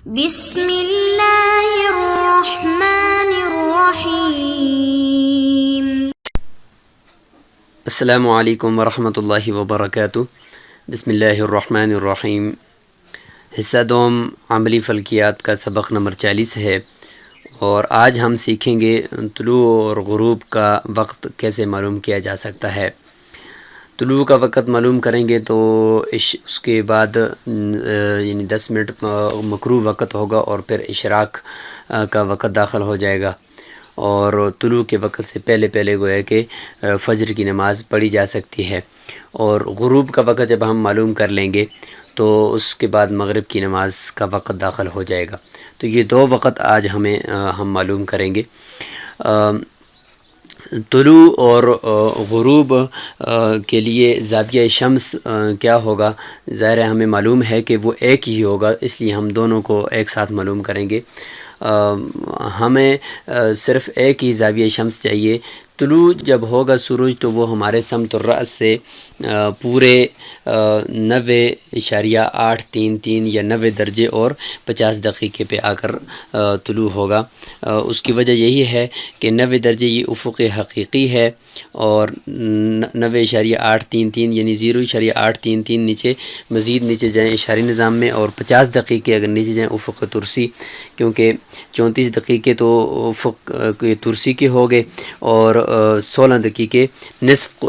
بسم اللہ الرحمن الرحیم۔ السلام علیکم ورحمۃ اللہ وبرکاتہ۔ بسم اللہ الرحمن الرحیم۔ حصہ دوم عملی فلکیات کا سبق نمبر 40 ہے، اور آج ہم سیکھیں گے طلوع اور غروب کا وقت کیسے معلوم کیا جا سکتا ہے۔ طلوع کا وقت معلوم کریں گے تو اس کے بعد یعنی 10 منٹ مکروہ وقت ہوگا، اور پھر اشراق کا وقت داخل ہو جائے گا، اور طلوع کے وقت سے پہلے گویا کہ فجر کی نماز پڑھی جا سکتی ہے، اور غروب کا وقت جب ہم معلوم کر لیں گے تو اس کے بعد مغرب کی نماز کا وقت داخل ہو جائے گا۔ تو یہ دو وقت آج ہم معلوم کریں گے۔ طلوع اور غروب کے لیے زاویہ شمس کیا ہوگا، ظاہر ہے ہمیں معلوم ہے کہ وہ ایک ہی ہوگا، اس لیے ہم دونوں کو ایک ساتھ معلوم کریں گے۔ ہمیں صرف ایک ہی زاویہ شمس چاہیے۔ طلوع جب ہوگا سورج تو وہ ہمارے سمت الرأس سے پورے 90.833 یا 90 درجے اور 50 دقیقے پہ آ کر طلوع ہوگا۔ اس کی وجہ یہی ہے کہ 90 درجے یہ افق حقیقی ہے، اور 90.833 یعنی 0.833 نیچے، مزید نیچے جائیں اشاری نظام میں، اور 50 دقیقے اگر نیچے جائیں افق ترسی، کیونکہ 34 دقیقے تو افق ترسی کے ہو گئے، اور 16 دقیقے نصف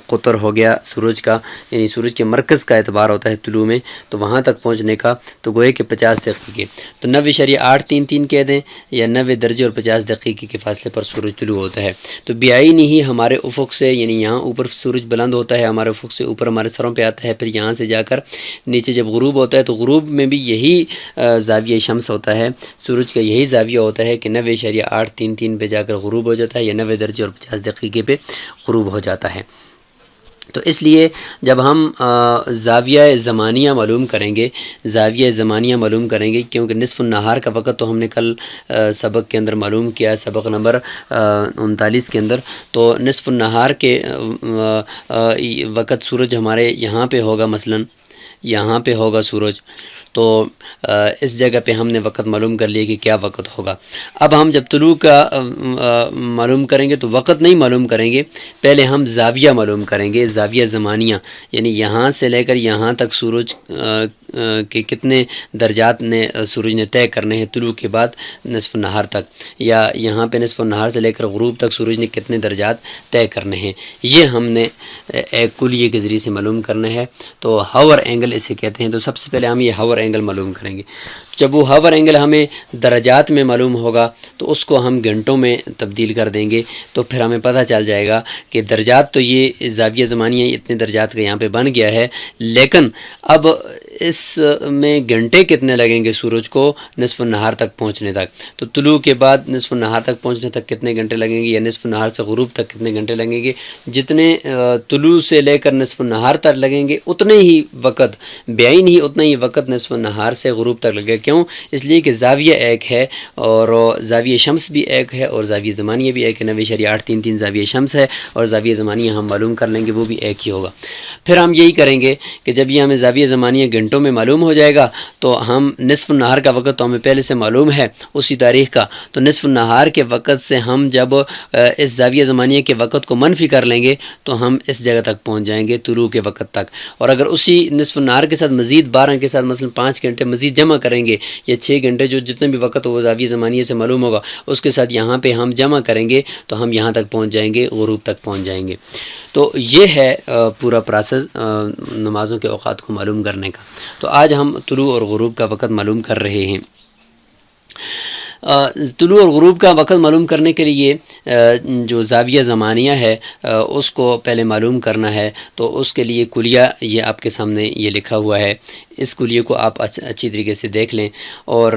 قطر ہو گیا سورج کا، یعنی سورج کے مرکز کا اعتبار ہوتا ہے طلوع میں، تو وہاں تک پہنچنے کا تو گوئے کہ 50 دقیقے، تو 90.833 کہہ دیں، یا 90 درجے اور 50 دقیقے کے فاصلے پر سورج طلوع ہوتا ہے۔ تو بیائی نہیں ہمارے افق سے، یعنی یہاں اوپر سورج بلند ہوتا ہے، ہمارے افق سے اوپر ہمارے سروں پہ آتا ہے، پھر یہاں سے جا کر نیچے جب غروب ہوتا ہے تو غروب میں بھی یہی زاویہ شمس ہوتا ہے، سورج کا یہی زاویہ ہوتا ہے کہ 90.833 پہ جا کر غروب ہو جاتا ہے، یا 90 درجے اور 50 دقیقے پہ غروب ہو جاتا ہے۔ تو اس لیے جب ہم زاویہ زمانیہ معلوم کریں گے، کیونکہ نصف النہار کا وقت تو ہم نے کل سبق کے اندر معلوم کیا، سبق نمبر 39 کے اندر، تو نصف النہار کے وقت سورج ہمارے یہاں پہ ہوگا، مثلا یہاں پہ ہوگا سورج، تو اس جگہ پہ ہم نے وقت معلوم کر لیا کہ کیا وقت ہوگا۔ اب ہم جب طلوع کا معلوم کریں گے تو وقت نہیں معلوم کریں گے، پہلے ہم زاویہ معلوم کریں گے، زاویہ زمانیہ، یعنی یہاں سے لے کر یہاں تک سورج کے کتنے درجات نے سورج نے طے کرنے ہیں طلوع کے بعد نصف النہار تک، یا یہاں پہ نصف النہار سے لے کر غروب تک سورج نے کتنے درجات طے کرنے ہیں، یہ ہم نے ایک کلیے کے ذریعے سے معلوم کرنا ہے۔ تو ہاور اینگل اسے کہتے ہیں، تو سب سے پہلے ہم یہ ہاور اینگل معلوم کریں گے۔ جب وہ ہاور اینگل ہمیں درجات میں معلوم ہوگا تو اس کو ہم گھنٹوں میں تبدیل کر دیں گے، تو پھر ہمیں پتہ چل جائے گا کہ درجات تو یہ زاویہ زمانیہ اتنے درجات کا یہاں پہ بن گیا ہے، لیکن اب اس میں گھنٹے کتنے لگیں گے سورج کو نصف النہار تک پہنچنے تک۔ تو طلوع کے بعد نصف النہار تک پہنچنے تک کتنے گھنٹے لگیں گے، یا نصف النہار سے غروب تک کتنے گھنٹے لگیں گے، جتنے طلوع سے لے کر نصف النہار تک لگیں گے اتنے ہی وقت بیائی نہیں، اتنا ہی وقت نصف النہار سے غروب تک لگے گا۔ کیوں؟ اس لیے کہ زاویہ ایک ہے، اور زاویہ شمس بھی ایک ہے، اور زاویہ زمانیہ بھی ایک ہے، 90.833 زاویہ شمس ہے، اور زاویہ زمانیہ ہم معلوم کر لیں گے وہ بھی ایک ہی ہوگا۔ پھر ہم یہی کریں گے کہ جب یہ ہمیں زاویہ زمانیہ گھنٹوں میں معلوم ہو جائے گا تو ہم نصف النہار کا وقت تو ہمیں پہلے سے معلوم ہے اسی تاریخ کا، تو نصف النہار کے وقت سے ہم جب اس زاویہ زمانیہ کے وقت کو منفی کر لیں گے تو ہم اس جگہ تک پہنچ جائیں گے طلوع کے وقت تک، اور اگر اسی نصف النہار کے ساتھ مزید 12 کے ساتھ مثلا 5 گھنٹے مزید جمع کریں گے، یا 6 گھنٹے جو جتنے بھی وقت وہ زاویہ زمانیہ سے معلوم ہوگا اس کے ساتھ یہاں پہ ہم جمع کریں گے تو ہم یہاں تک پہنچ جائیں گے، غروب تک پہنچ جائیں گے۔ تو یہ ہے پورا پروسیس نمازوں کے اوقات کو معلوم کرنے کا۔ تو آج ہم طلوع اور غروب کا وقت معلوم کر رہے ہیں۔ طلوع اور غروب کا وقت معلوم کرنے کے لیے جو زاویہ زمانیہ ہے اس کو پہلے معلوم کرنا ہے، تو اس کے لیے کلیہ یہ آپ کے سامنے یہ لکھا ہوا ہے، اس کلیے کو آپ اچھی طریقے سے دیکھ لیں، اور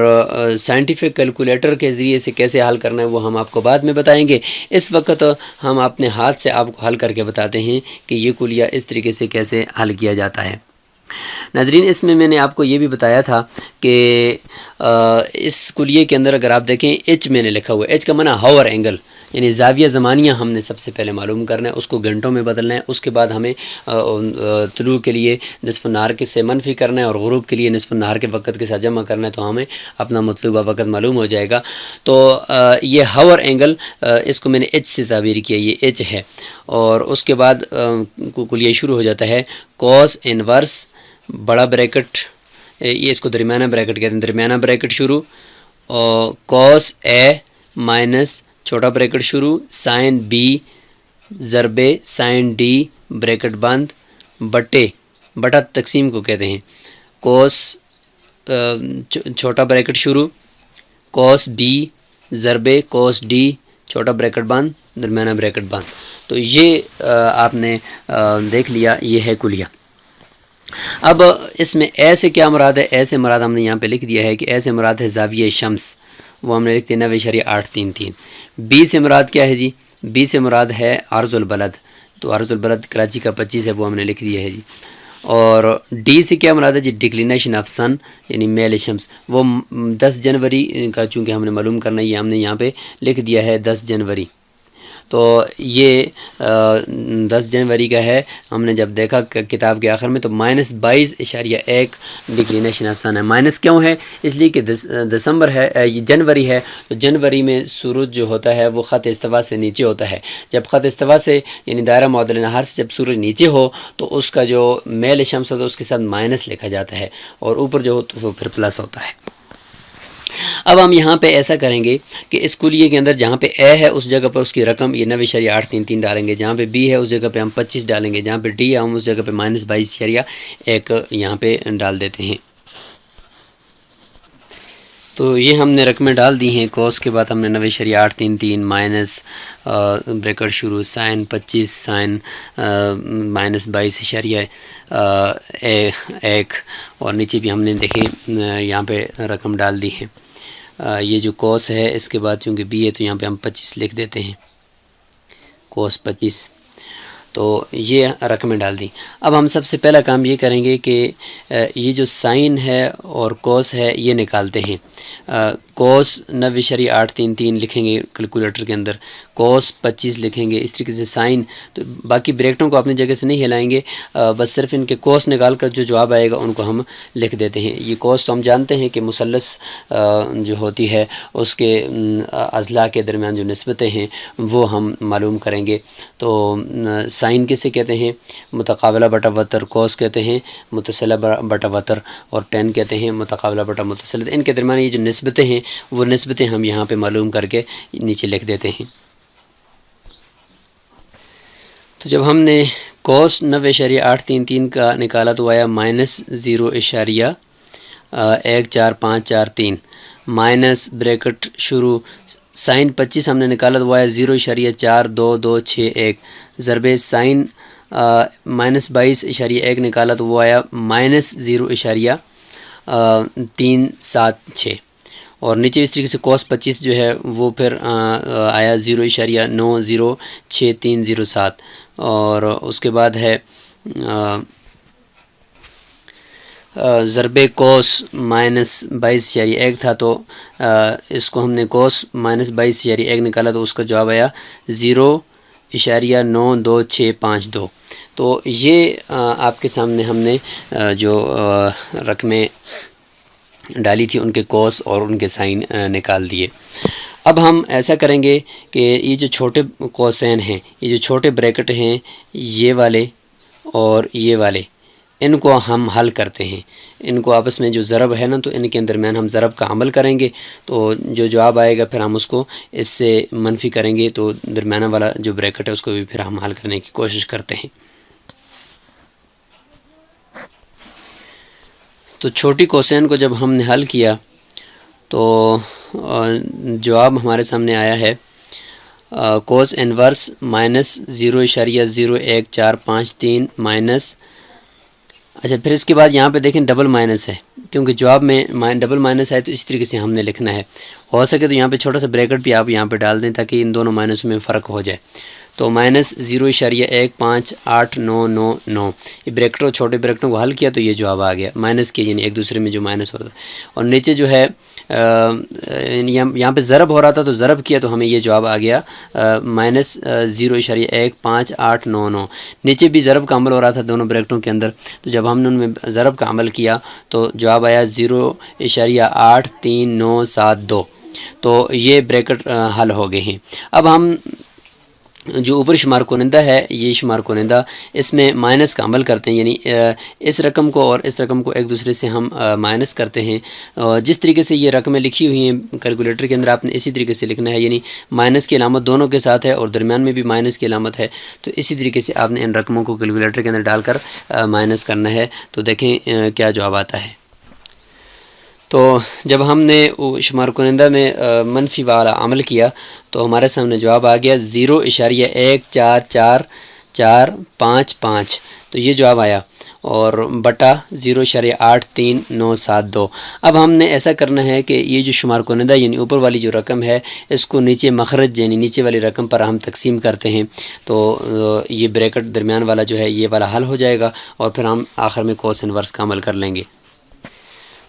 سائنٹیفک کیلکولیٹر کے ذریعے سے کیسے حل کرنا ہے وہ ہم آپ کو بعد میں بتائیں گے۔ اس وقت ہم اپنے ہاتھ سے آپ کو حل کر کے بتاتے ہیں کہ یہ کلیہ اس طریقے سے کیسے حل کیا جاتا ہے۔ ناظرین، اس میں نے آپ کو یہ بھی بتایا تھا کہ اس کلیے کے اندر اگر آپ دیکھیں ایچ میں نے لکھا ہوا ہے، ایچ کا معنی ہاور اینگل، یعنی زاویہ زمانیہ ہم نے سب سے پہلے معلوم کرنا ہے، اس کو گھنٹوں میں بدلنا ہے، اس کے بعد ہمیں طلوع کے لیے نصف النہار کے سے منفی کرنا ہے اور غروب کے لیے نصف النہار کے وقت کے ساتھ جمع کرنا ہے، تو ہمیں اپنا مطلوبہ وقت معلوم ہو جائے گا۔ تو یہ ہاور اینگل، اس کو میں نے ایچ سے تعبیر کیا، یہ ایچ ہے، اور اس کے بعد کلیہ شروع ہو جاتا ہے کوس انورس بڑا بریکٹ، یہ اس کو درمیانہ بریکٹ کہتے ہیں، درمیانہ بریکٹ شروع، اور کوس اے مائنس چھوٹا بریکٹ شروع، سائن بی ضرب سائن ڈی بریکٹ بند بٹا تقسیم کو کہتے ہیں، کوس چھوٹا بریکٹ شروع، کوس بی ضرب کوس ڈی چھوٹا بریکٹ بند درمیانہ بریکٹ بند۔ تو یہ آپ نے دیکھ لیا، یہ ہے کلیہ۔ اب اس میں اے سے کیا مراد ہے؟ اے سے مراد ہم نے یہاں پہ لکھ دیا ہے کہ اے سے مراد ہے زاویہ شمس، وہ ہم نے لکھ دیا 90.833۔ بی سے مراد کیا ہے جی؟ بی سے مراد ہے عرض البلد، تو عرض البلد کراچی کا 25 ہے، وہ ہم نے لکھ دیا ہے جی۔ اور ڈی سے کیا مراد ہے جی؟ ڈکلینیشن آف سن یعنی میل شمس، وہ 10 جنوری کا چونکہ ہم نے معلوم کرنا ہے، یہ ہم نے یہاں پہ لکھ دیا ہے 10 جنوری۔ تو یہ 10 جنوری کا ہے، ہم نے جب دیکھا کتاب کے آخر میں تو -22.1 ڈکلینیشن آف سن ہے۔ مائنس کیوں ہے؟ اس لیے کہ دسمبر ہے، یہ جنوری ہے، تو جنوری میں سورج جو ہوتا ہے وہ خط استوا سے نیچے ہوتا ہے۔ جب خط استوا سے یعنی دائرہ معادل نہار سے جب سورج نیچے ہو تو اس کا جو میل شمس ہوتا ہے اس کے ساتھ مائنس لکھا جاتا ہے، اور اوپر جو ہو تو وہ پھر پلس ہوتا ہے۔ اب ہم یہاں پہ ایسا کریں گے کہ اس کلیے کے اندر جہاں پہ اے ہے اس جگہ پہ اس کی رقم یہ 90.833 ڈالیں گے، جہاں پہ بی ہے اس جگہ پہ ہم 25 ڈالیں گے، جہاں پہ ڈی ہے ہم اس جگہ پہ -22.1 یہاں پہ ڈال دیتے ہیں۔ تو یہ ہم نے رقمیں ڈال دی ہیں، کوس کے بعد ہم نے 90.833 مائنس بریکٹ شروع سائن 25 سائن -22.1 اور نیچے بھی ہم نے دیکھیں یہاں پہ رقم ڈال دی ہے۔ یہ جو کوس ہے اس کے بعد چونکہ بی ہے تو یہاں پہ ہم 25 لکھ دیتے ہیں، کوس 25، تو یہ رقمیں ڈال دی۔ اب ہم سب سے پہلا کام یہ کریں گے کہ یہ جو سائن ہے اور کوس ہے یہ نکالتے ہیں۔ کوس 90.833 لکھیں گے کیلکولیٹر کے اندر، کوس 25 لکھیں گے، اس طریقے سے سائن، تو باقی بریکٹوں کو اپنی جگہ سے نہیں ہلائیں گے، بس صرف ان کے کوس نکال کر جو جواب آئے گا ان کو ہم لکھ دیتے ہیں۔ یہ کوس تو ہم جانتے ہیں کہ مثلث جو ہوتی ہے اس کے اضلاع کے درمیان جو نسبتیں ہیں وہ ہم معلوم کریں گے۔ تو سائن کسے کہتے ہیں؟ متقابلہ بٹا وتر، کوس کہتے ہیں متصلہ بٹا وتر، اور ٹین کہتے ہیں متقابلہ بٹا متصل۔ ان کے درمیان یہ جو نسبتیں ہیں وہ نسبتیں ہم یہاں پہ معلوم کر کے نیچے لکھ دیتے ہیں۔ تو جب ہم نے کوس 90.833 کا نکالا تو آیا -0.14543 مائنس بریکٹ شروع سائن 25 ہم نے نکالا تو آیا 0.42261 ضرب سائن -22.1 نکالا تو وہ آیا -0.376، اور نیچے اس طریقے سے کوس 25 جو ہے وہ پھر آیا 0.906307، اور اس کے بعد ہے ضرب کوس -22.1 تھا، تو اس کو ہم نے کوس -22.1 نکالا تو اس کا جواب آیا 0.92652۔ تو یہ آپ کے سامنے ہم نے جو رقمیں ڈالی تھی ان کے کوس اور ان کے سائن نکال دیے۔ اب ہم ایسا کریں گے کہ یہ جو چھوٹے کوسین ہیں، یہ جو چھوٹے بریکٹ ہیں، یہ والے اور یہ والے، ان کو ہم حل کرتے ہیں۔ ان کو آپس میں جو ضرب ہے نا تو ان کے درمیان ہم ضرب کا عمل کریں گے، تو جو جواب آئے گا پھر ہم اس کو اس سے منفی کریں گے، تو درمیانہ والا جو بریکٹ ہے اس کو بھی پھر ہم حل کرنے کی کوشش کرتے ہیں۔ تو چھوٹی کوسین کو جب ہم نے حل کیا تو جواب ہمارے سامنے آیا ہے کوس انورس -0.01453 مائنس، اچھا پھر اس کے بعد یہاں پہ دیکھیں ڈبل مائنس ہے، کیونکہ جواب میں ڈبل مائنس ہے تو اس طریقے سے ہم نے لکھنا ہے۔ ہو سکے تو یہاں پہ چھوٹا سا بریکٹ بھی آپ یہاں پہ ڈال دیں تاکہ ان دونوں مائنس میں فرق ہو جائے۔ تو -0.15899 یہ بریکٹوں چھوٹے بریکٹوں کو حل کیا تو یہ جواب آ گیا مائنس کے، یعنی ایک دوسرے میں جو مائنس ہوتا ہے. اور نیچے جو ہے یہاں پہ ضرب ہو رہا تھا تو ضرب کیا تو ہمیں یہ جواب آ گیا -0.15899. نیچے بھی ضرب کا عمل ہو رہا تھا دونوں بریکٹوں کے اندر، تو جب ہم نے ان میں ضرب کا عمل کیا تو جواب آیا 0.83972. تو یہ بریکٹ حل ہو گئے ہیں. اب ہم جو اوپر شمار کنندہ ہے، یہ شمار کنندہ، اس میں مائنس کا عمل کرتے ہیں، یعنی اس رقم کو اور اس رقم کو ایک دوسرے سے ہم مائنس کرتے ہیں. جس طریقے سے یہ رقمیں لکھی ہوئی ہیں کیلکولیٹر کے اندر آپ نے اسی طریقے سے لکھنا ہے، یعنی مائنس کی علامت دونوں کے ساتھ ہے اور درمیان میں بھی مائنس کی علامت ہے. تو اسی طریقے سے آپ نے ان رقموں کو کیلکولیٹر کے اندر ڈال کر مائنس کرنا ہے. تو دیکھیں کیا جواب آتا ہے. تو جب ہم نے شمار کنندہ میں منفی والا عمل کیا تو ہمارے سامنے جواب آ گیا 0.14455. تو یہ جواب آیا اور بٹا 0.83972. اب ہم نے ایسا کرنا ہے کہ یہ جو شمار کنندہ یعنی اوپر والی جو رقم ہے اس کو نیچے مخرج یعنی نیچے والی رقم پر ہم تقسیم کرتے ہیں. تو یہ بریکٹ درمیان والا جو ہے یہ والا حل ہو جائے گا اور پھر ہم آخر میں کوس انورس کا عمل کر لیں گے.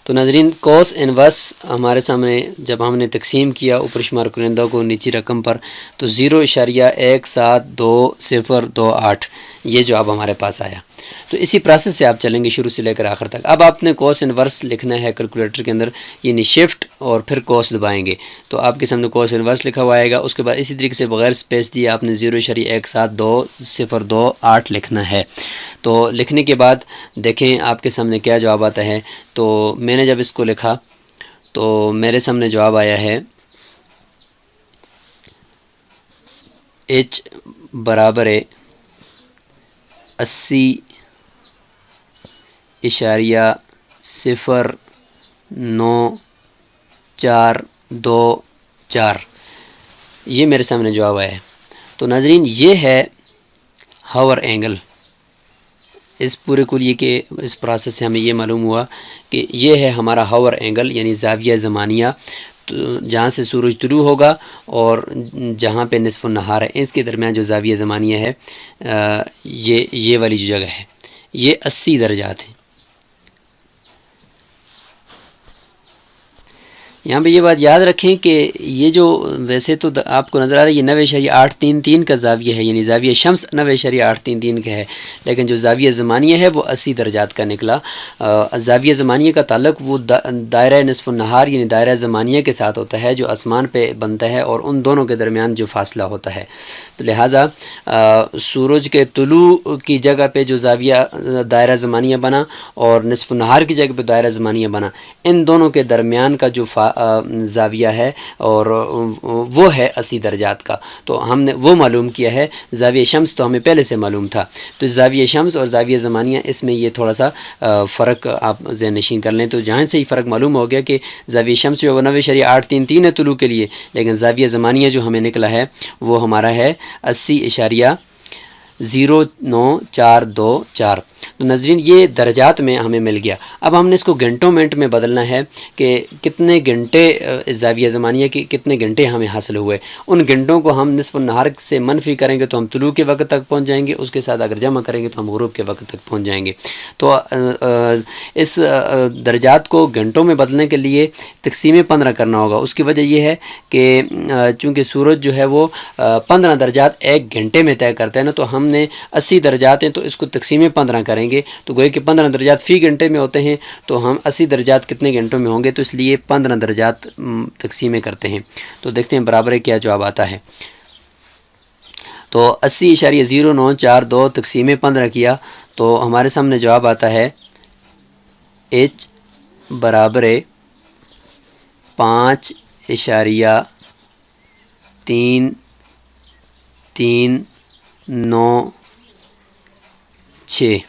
تو ناظرین کوس انورس ہمارے سامنے جب ہم نے تقسیم کیا اوپر شمار کنندہ کو نیچی رقم پر تو 0.17228 یہ جواب ہمارے پاس آیا. تو اسی پروسیس سے آپ چلیں گے شروع سے لے کر آخر تک. اب آپ نے کوس انورس لکھنا ہے کیلکولیٹر کے اندر، یعنی شفٹ اور پھر کوس دبائیں گے تو آپ کے سامنے کوس انورس لکھا ہوا آئے گا. اس کے بعد اسی طریقے سے بغیر اسپیس دیے آپ نے 0.17202 لکھنا ہے. تو لکھنے کے بعد دیکھیں آپ کے سامنے کیا جواب آتا ہے. تو میں نے جب اس کو لکھا تو میرے سامنے جواب آیا ہے H برابر 80.0924 یہ میرے سامنے جواب آیا ہے. تو ناظرین یہ ہے ہاور اینگل. اس پورے کلیے کے اس پروسیس سے ہمیں یہ معلوم ہوا کہ یہ ہے ہمارا ہاور اینگل یعنی زاویہ زمانیہ. تو جہاں سے سورج طلوع ہوگا اور جہاں پہ نصف النہار ہے اس کے درمیان جو زاویہ زمانیہ ہے یہ والی جو جگہ ہے یہ 80 درجات ہیں. یہاں پہ یہ بات یاد رکھیں کہ یہ جو ویسے تو آپ کو نظر آ رہا ہے یہ 90.833 کا زاویہ ہے، یعنی زاویہ شمس 90.833 کا ہے، لیکن جو زاویہ زمانیہ ہے وہ 80 درجات کا نکلا. زاویہ زمانیہ کا تعلق وہ دائرہ نصف النہار یعنی دائرہ زمانیہ کے ساتھ ہوتا ہے جو آسمان پہ بنتا ہے اور ان دونوں کے درمیان جو فاصلہ ہوتا ہے. تو لہٰذا سورج کے طلوع کی جگہ پہ جو زاویہ دائرہ زمانیہ بنا اور نصف النہار کی جگہ پہ دائرہ زمانیہ بنا، ان دونوں کے درمیان کا جو زاویہ ہے اور وہ ہے 80 درجات کا. تو ہم نے وہ معلوم کیا ہے. زاویہ شمس تو ہمیں پہلے سے معلوم تھا. تو زاویہ شمس اور زاویہ زمانیہ اس میں یہ تھوڑا سا فرق آپ ذہن نشین کر لیں. تو جہاں سے ہی فرق معلوم ہو گیا کہ زاویہ شمس جو 90.833 ہے طلوع کے لیے، لیکن زاویہ زمانیہ جو ہمیں نکلا ہے وہ ہمارا ہے 80.0424. تو ناظرین یہ درجات میں ہمیں مل گیا. اب ہم نے اس کو گھنٹوں منٹ میں بدلنا ہے کہ کتنے گھنٹے زاویہ زمانیہ کی کتنے گھنٹے ہمیں حاصل ہوئے. ان گھنٹوں کو ہم نصف النہار سے منفی کریں گے تو ہم طلوع کے وقت تک پہنچ جائیں گے، اس کے ساتھ اگر جمع کریں گے تو ہم غروب کے وقت تک پہنچ جائیں گے. تو اس درجات کو گھنٹوں میں بدلنے کے لیے تقسیم 15 کرنا ہوگا. اس کی وجہ یہ ہے کہ چونکہ سورج جو ہے وہ 15 درجات ایک گھنٹے میں طے کرتا ہے نا، تو ہم نے 80 درجات ہیں تو اس کو تقسیم 15 کریں گے تو گویا کہ 15 درجات فی گھنٹے میں ہوتے ہیں. تو ہم 80 درجات کتنے گھنٹوں میں ہوں گے، تو اس لیے 15 درجات تقسیمیں کرتے ہیں. تو دیکھتے ہیں برابر کیا جواب آتا ہے. تو 80.0942 تقسیم 15 کیا تو ہمارے سامنے جواب آتا ہے H برابر 5.3396.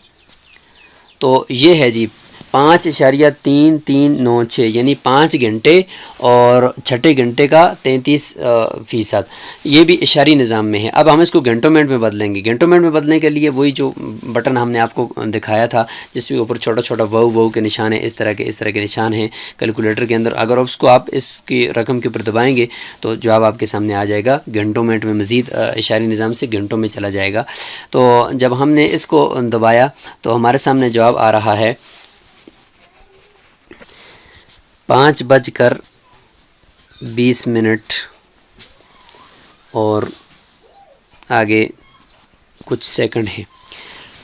تو یہ ہے جی 5.3396 یعنی 5 گھنٹے اور چھٹے گھنٹے کا 33%. یہ بھی اشاری نظام میں ہے. اب ہم اس کو گھنٹوں منٹ میں بدلیں گے. گھنٹوں منٹ میں بدلنے کے لیے وہی جو بٹن ہم نے آپ کو دکھایا تھا جس میں اوپر چھوٹا چھوٹا وو کے نشان ہیں، اس طرح کے نشان ہیں کیلکولیٹر کے اندر. اگر اس کو آپ اس کی رقم کے اوپر دبائیں گے تو جواب آپ کے سامنے آ جائے گا. گھنٹوں منٹ میں مزید اشاری نظام سے گھنٹوں میں چلا جائے گا. تو جب ہم نے اس کو دبایا تو ہمارے سامنے جواب آ رہا ہے 5:20 اور آگے کچھ سیکنڈ ہیں.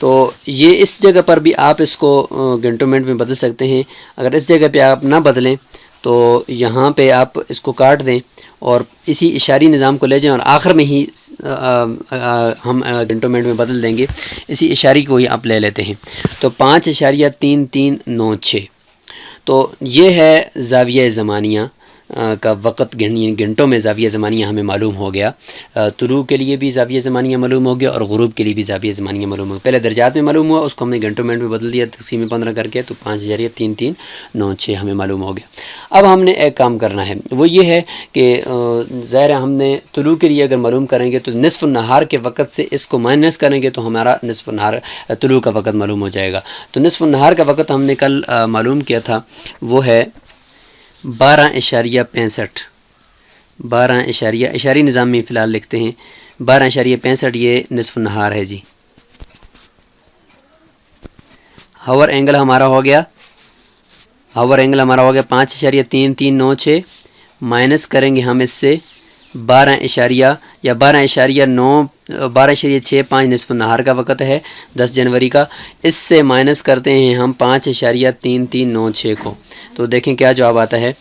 تو یہ اس جگہ پر بھی آپ اس کو گھنٹوں منٹ میں بدل سکتے ہیں. اگر اس جگہ پہ آپ نہ بدلیں تو یہاں پہ آپ اس کو کاٹ دیں اور اسی اشاری نظام کو لے جائیں اور آخر میں ہی ہم گھنٹوں منٹ میں بدل دیں گے. اسی اشاری کو ہی آپ لے لیتے ہیں. تو 5.3396 تو یہ ہے زاویہ زمانیہ کا وقت. گھنٹوں میں زاویہ زمانیہ ہمیں معلوم ہو گیا. طلوع کے لیے بھی زاویہ زمانیہ معلوم ہو گیا اور غروب کے لیے بھی زاویہ زمانیہ معلوم ہو گیا. پہلے درجات میں معلوم ہوا، اس کو ہم نے گھنٹوں منٹ میں بدل دیا تقسیم 15 کر کے، تو 5.3396 ہمیں معلوم ہو گیا. اب ہم نے ایک کام کرنا ہے، وہ یہ ہے کہ ظاہر ہم نے طلوع کے لیے اگر معلوم کریں گے تو نصف النہار کے وقت سے اس کو مائنس کریں گے تو ہمارا نصف النہار طلوع کا وقت معلوم ہو جائے گا. تو نصف النہار کا وقت ہم نے کل معلوم کیا تھا، وہ ہے 12.65. 12 اشاری نظام میں فی الحال لکھتے ہیں 12.65 یہ نصف النہار ہے جی. ہاور اینگل ہمارا ہو گیا 5.3396 مائنس کریں گے ہم اس سے 12.65 نصف النہار کا وقت ہے 10 جنوری کا. اس سے مائنس کرتے ہیں ہم 5.3396 کو. تو دیکھیں کیا جواب آتا ہے.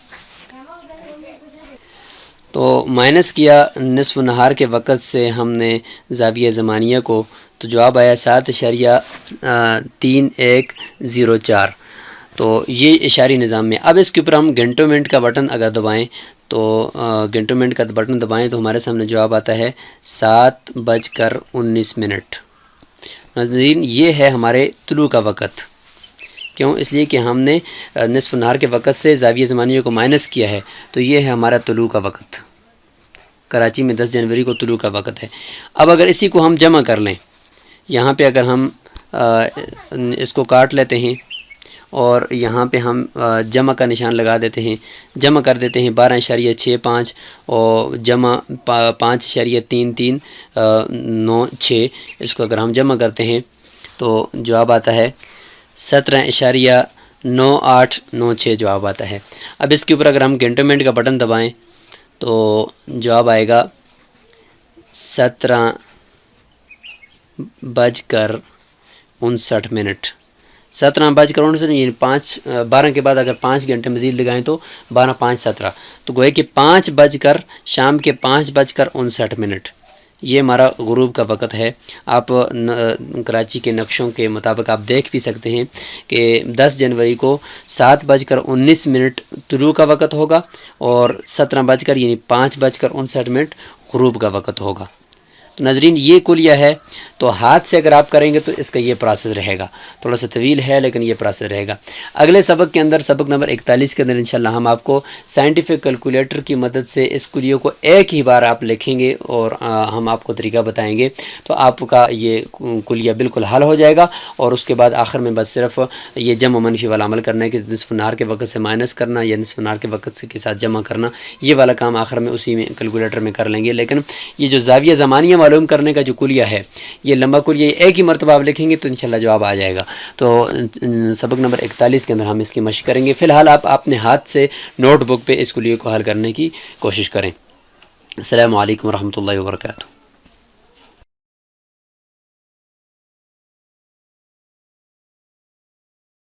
تو مائنس کیا نصف النہار کے وقت سے ہم نے زاویہ زمانیہ کو، تو جواب آیا 7.3104. تو یہ اشاری نظام میں. اب اس کے اوپر ہم گھنٹوں منٹ کا بٹن اگر دبائیں تو گھنٹوں منٹ کا بٹن دبائیں تو ہمارے سامنے جواب آتا ہے 7:19. ناظرین یہ ہے ہمارے طلوع کا وقت. کیوں؟ اس لیے کہ ہم نے نصف النہار کے وقت سے زاویہ زمانیہ کو مائنس کیا ہے. تو یہ ہے ہمارا طلوع کا وقت. کراچی میں 10 جنوری کو طلوع کا وقت ہے. اب اگر اسی کو ہم جمع کر لیں، یہاں پہ اگر ہم اس کو کاٹ لیتے ہیں اور یہاں پہ ہم جمع کا نشان لگا دیتے ہیں، جمع کر دیتے ہیں 12.65 اور جمع 5.3396. اس کو اگر ہم جمع کرتے ہیں تو جواب آتا ہے 17.9896 جواب آتا ہے. اب اس کے اوپر اگر ہم گھنٹوں منٹ کا بٹن دبائیں تو جواب آئے گا 17:59. 17:59 یعنی 12 کے بعد اگر 5 گھنٹے مزید لگائیں تو 12 5 17. تو گوئے کہ شام کے 5:59 یہ ہمارا غروب کا وقت ہے. آپ کراچی کے نقشوں کے مطابق آپ دیکھ بھی سکتے ہیں کہ 10 جنوری کو 7:19 طلوع کا وقت ہوگا اور 17 یعنی 5:59 غروب کا وقت ہوگا. تو ناظرین یہ کلیہ ہے. تو ہاتھ سے اگر آپ کریں گے تو اس کا یہ پروسیس رہے گا، تھوڑا سا طویل ہے لیکن یہ پروسیس رہے گا. اگلے سبق کے اندر، سبق نمبر 41 کے اندر انشاءاللہ ہم آپ کو سائنٹیفک کیلکولیٹر کی مدد سے اس کلیہ کو ایک ہی بار آپ لکھیں گے اور ہم آپ کو طریقہ بتائیں گے تو آپ کا یہ کلیہ بالکل حل ہو جائے گا. اور اس کے بعد آخر میں بس صرف یہ جمع منفی والا عمل کرنا ہے کہ نصف النہار کے وقت سے مائنس کرنا یا نصف النہار کے وقت سے کے ساتھ جمع کرنا، یہ والا کام آخر میں اسی میں کیلکولیٹر میں کر لیں گے. لیکن یہ جو زاویہ زمانیہ معلوم کرنے کا جو کلیہ ہے، یہ لمبا کلیہ ایک ہی مرتبہ آپ لکھیں گے تو انشاءاللہ جواب آ جائے گا. تو سبق نمبر 41 کے اندر ہم اس کی مشق کریں گے. فی الحال آپ اپنے ہاتھ سے نوٹ بک پہ اس کلیہ کو حل کرنے کی کوشش کریں. السلام علیکم ورحمۃ اللہ وبرکاتہ.